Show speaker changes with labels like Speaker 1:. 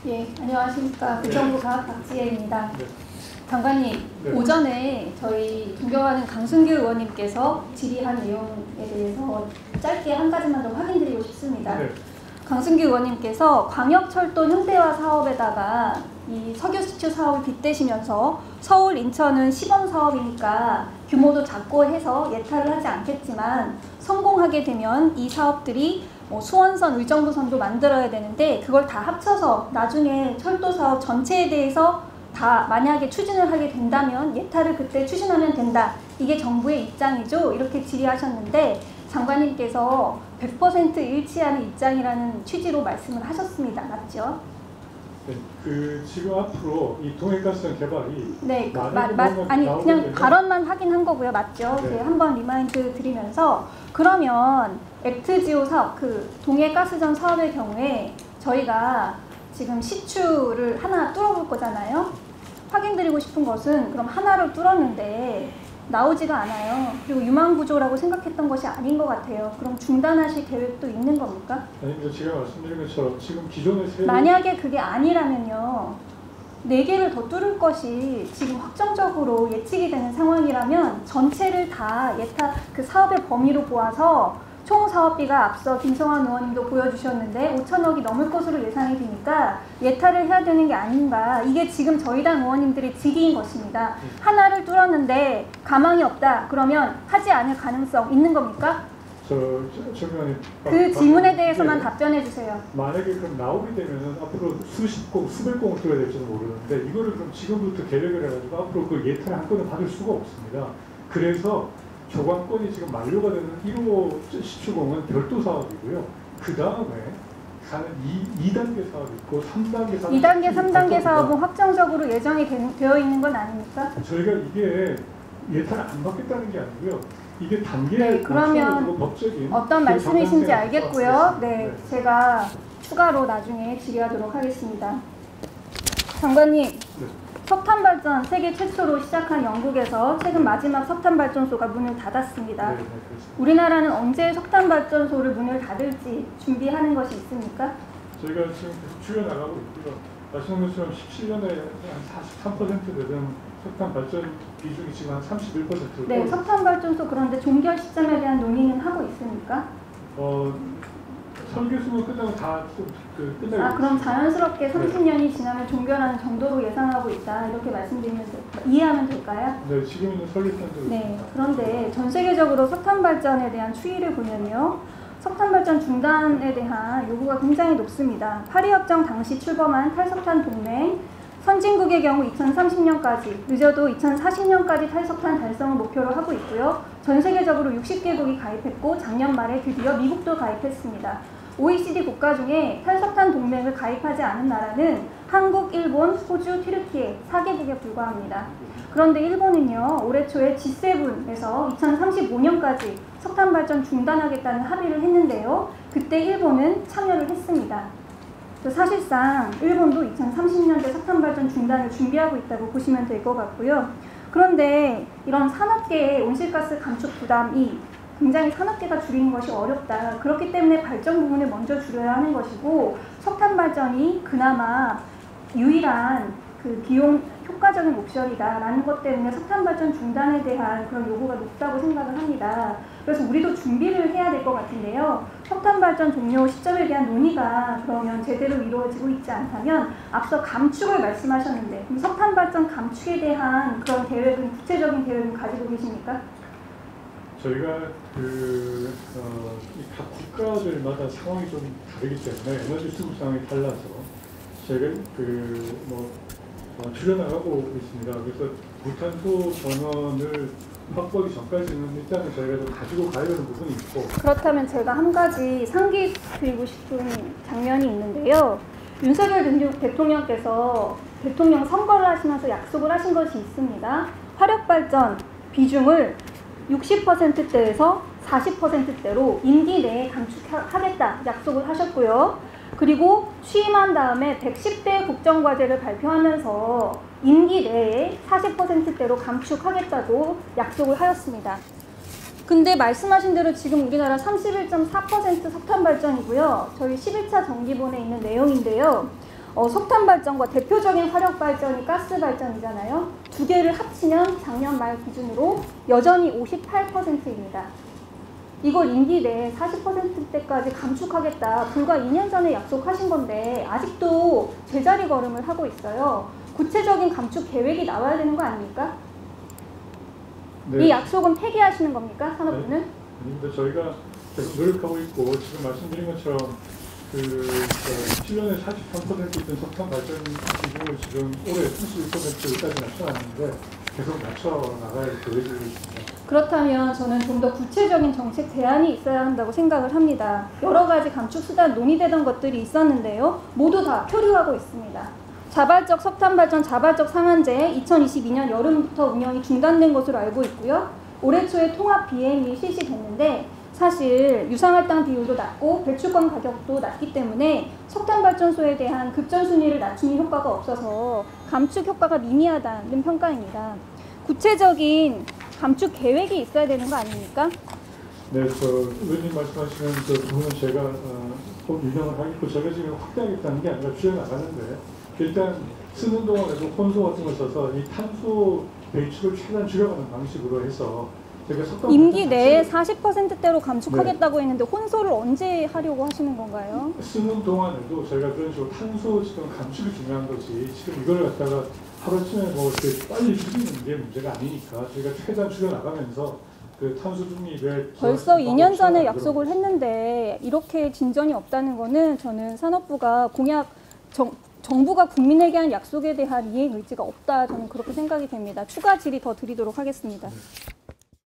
Speaker 1: 예, 안녕하십니까. 부정부 과학 박지혜입니다.
Speaker 2: 네.
Speaker 1: 장관님,
Speaker 2: 네.
Speaker 1: 오전에 저희 존경하는 강승규 의원님께서 질의한 내용에 대해서 짧게 한 가지만 더 확인드리고 싶습니다.
Speaker 2: 네.
Speaker 1: 강승규 의원님께서 광역철도 현대화 사업에다가 이 석유수출 사업을 빗대시면서 서울, 인천은 시범 사업이니까 규모도 작고 해서 예탈을 하지 않겠지만 성공하게 되면 이 사업들이 수원선, 의정부선도 만들어야 되는데 그걸 다 합쳐서 나중에 철도 사업 전체에 대해서 다 만약에 추진을 하게 된다면 예탈을 그때 추진하면 된다. 이게 정부의 입장이죠. 이렇게 질의하셨는데 장관님께서 100% 일치하는 입장이라는 취지로 말씀을 하셨습니다. 맞죠?
Speaker 2: 네, 지금 앞으로 이 동해가스전 개발이
Speaker 1: 네, 아니 그냥 발언만 확인한 거고요. 맞죠?
Speaker 2: 네.
Speaker 1: 한번 리마인드 드리면서 그러면 액트지오 사업, 동해가스전 사업의 경우에 저희가 지금 시추를 하나 뚫어볼 거잖아요. 확인드리고 싶은 것은 그럼 하나를 뚫었는데 나오지가 않아요. 그리고 유망구조라고 생각했던 것이 아닌 것 같아요. 그럼 중단하실 계획도 있는 겁니까?
Speaker 2: 아니, 제가 말씀드린 것처럼 지금 기존의 세
Speaker 1: 만약에 그게 아니라면요. 4개를 더 뚫을 것이 지금 확정적으로 예측이 되는 상황이라면 전체를 다 그 사업의 범위로 보아서 총 사업비가 앞서 김성환 의원님도 보여주셨는데 5천억이 넘을 것으로 예상이 되니까 예탈을 해야 되는 게 아닌가. 이게 지금 저희 당 의원님들의 질의인 것입니다. 하나를 뚫었는데 가망이 없다. 그러면 하지 않을 가능성 있는 겁니까? 그 질문에 대해서만 답변해 주세요.
Speaker 2: 만약에 그럼 나오게 되면 앞으로 수십 공, 수백 공을 뚫어야 될지는 모르는데 이거를 그럼 지금부터 계획을 해가지고 앞으로 그 예탈 한 건을 받을 수가 없습니다. 그래서 조관건이 지금 만료가 되는 1호 시추공은 별도 사업이고요. 그 다음에 2단계 사업이 있고 3단계 사업이
Speaker 1: 2단계, 3단계 사업은 확정적으로 예정이 되어 있는 건 아닙니까?
Speaker 2: 저희가 이게 예탈을 안 받겠다는 게 아니고요. 이게 단계
Speaker 1: 네, 그러면
Speaker 2: 법적인
Speaker 1: 어떤 말씀이신지 알겠고요. 네,
Speaker 2: 네,
Speaker 1: 제가 추가로 나중에 질의하도록 하겠습니다. 장관님,
Speaker 2: 네.
Speaker 1: 석탄 발전 세계 최초로 시작한 영국에서 최근 마지막 석탄 발전소가 문을 닫았습니다.
Speaker 2: 네,
Speaker 1: 우리나라는 언제 석탄 발전소를 문을 닫을지 준비하는 것이 있습니까?
Speaker 2: 저희가 지금 계속 줄여나가고 있고요. 말씀하신 것처럼 17년에 한 43% 되던 석탄 발전 비중이 지금 한 31%로.
Speaker 1: 네, 석탄 발전소 그런데 종결 시점에 대한 논의는 하고 있습니까?
Speaker 2: 설계수는 끝나고 다 끝나고.
Speaker 1: 그럼 자연스럽게 30년이 지나면 종결하는 정도로 예상하고 있다. 이렇게 말씀드리면 이해하면 될까요?
Speaker 2: 네, 지금 있는 설계편도.
Speaker 1: 네, 그런데 전 세계적으로 석탄 발전에 대한 추이를 보면요. 석탄 발전 중단에 대한 요구가 굉장히 높습니다. 파리협정 당시 출범한 탈석탄 동맹, 선진국의 경우 2030년까지, 늦어도 2040년까지 탈석탄 달성을 목표로 하고 있고요. 전 세계적으로 60개국이 가입했고 작년 말에 드디어 미국도 가입했습니다. OECD 국가 중에 탈석탄 동맹을 가입하지 않은 나라는 한국, 일본, 호주, 튀르키예 4개국에 불과합니다. 그런데 일본은요, 올해 초에 G7에서 2035년까지 석탄 발전 중단하겠다는 합의를 했는데요. 그때 일본은 참여를 했습니다. 사실상 일본도 2030년대 석탄 발전 중단을 준비하고 있다고 보시면 될 것 같고요. 그런데 이런 산업계의 온실가스 감축 부담이 굉장히 산업계가 줄이는 것이 어렵다. 그렇기 때문에 발전 부분을 먼저 줄여야 하는 것이고 석탄 발전이 그나마 유일한 비용 효과적인 옵션이다라는 것 때문에 석탄 발전 중단에 대한 그런 요구가 높다고 생각을 합니다. 그래서 우리도 준비를 해야 될 것 같은데요. 석탄 발전 종료 시점에 대한 논의가 그러면 제대로 이루어지고 있지 않다면 앞서 감축을 말씀하셨는데 그럼 석탄 발전 감축에 대한 그런 계획은 구체적인 계획은 가지고 계십니까?
Speaker 2: 저희가 각 국가들마다 상황이 좀 다르기 때문에 에너지 수급 상황이 달라서 저희가 줄여나가고 있습니다. 그래서 무탄소 전원을 확보하기 전까지는 일단은 저희가 좀 가지고 가야 되는 부분이 있고.
Speaker 1: 그렇다면 제가 한 가지 상기 드리고 싶은 장면이 있는데요. 윤석열 대통령께서 대통령 선거를 하시면서 약속을 하신 것이 있습니다. 화력발전 비중을 60%대에서 40%대로 임기 내에 감축하겠다 약속을 하셨고요. 그리고 취임한 다음에 110대 국정과제를 발표하면서 임기 내에 40%대로 감축하겠다고 약속을 하였습니다. 근데 말씀하신 대로 지금 우리나라 31.4% 석탄 발전이고요. 저희 11차 정기본에 있는 내용인데요. 석탄 발전과 대표적인 화력 발전이 가스 발전이잖아요. 두 개를 합치면 작년 말 기준으로 여전히 58%입니다. 이걸 임기 내에 40%대까지 감축하겠다. 불과 2년 전에 약속하신 건데 아직도 제자리 걸음을 하고 있어요. 구체적인 감축 계획이 나와야 되는 거 아닙니까?
Speaker 2: 네.
Speaker 1: 이 약속은 폐기하시는 겁니까, 산업부는?
Speaker 2: 아닙니다. 저희가 계속 노력하고 있고 지금 말씀드린 것처럼 7년에 43% 있던 석탄 발전 비중을 지금 올해 31%까지 낮춰놨는데 계속 낮춰 나갈 계획을 있습니다.
Speaker 1: 그렇다면 저는 좀 더 구체적인 정책 대안이 있어야 한다고 생각을 합니다. 여러 가지 감축 수단 논의되던 것들이 있었는데요. 모두 다 표류하고 있습니다. 자발적 석탄 발전 자발적 상한제 2022년 여름부터 운영이 중단된 것으로 알고 있고요. 올해 초에 통합 비행이 실시됐는데 사실 유상할당 비율도 낮고 배출권 가격도 낮기 때문에 석탄 발전소에 대한 급전순위를 낮추는 효과가 없어서 감축 효과가 미미하다는 평가입니다. 구체적인 감축 계획이 있어야 되는 거 아닙니까?
Speaker 2: 네, 의원님 말씀하시는 그 부분은 제가 꼭 인정을 하겠고 제가 지금 확대하겠다는 게 아니라 줄여나가는데 일단 쓰는 동안에도 혼소 같은 걸 써서 이 탄소 배출을 최대한 줄여가는 방식으로 해서 제가
Speaker 1: 임기 내에 40%대로 감축하겠다고 했는데 혼소를 언제 하려고 하시는 건가요?
Speaker 2: 쓰는 동안에도 저희가 그런 식으로 탄소 지금 감축이 중요한 거지 지금 이걸 갖다가 하루아침에 뭐 이렇게 빨리 줄이는 게 문제가 아니니까 저희가 최대한 줄여나가면서 그 탄소 중립에
Speaker 1: 벌써 2년 전에 약속을 했는데 이렇게 진전이 없다는 거는 저는 산업부가 정부가 국민에게 한 약속에 대한 이행 의지가 없다 저는 그렇게 생각이 됩니다. 추가 질의 더 드리도록 하겠습니다.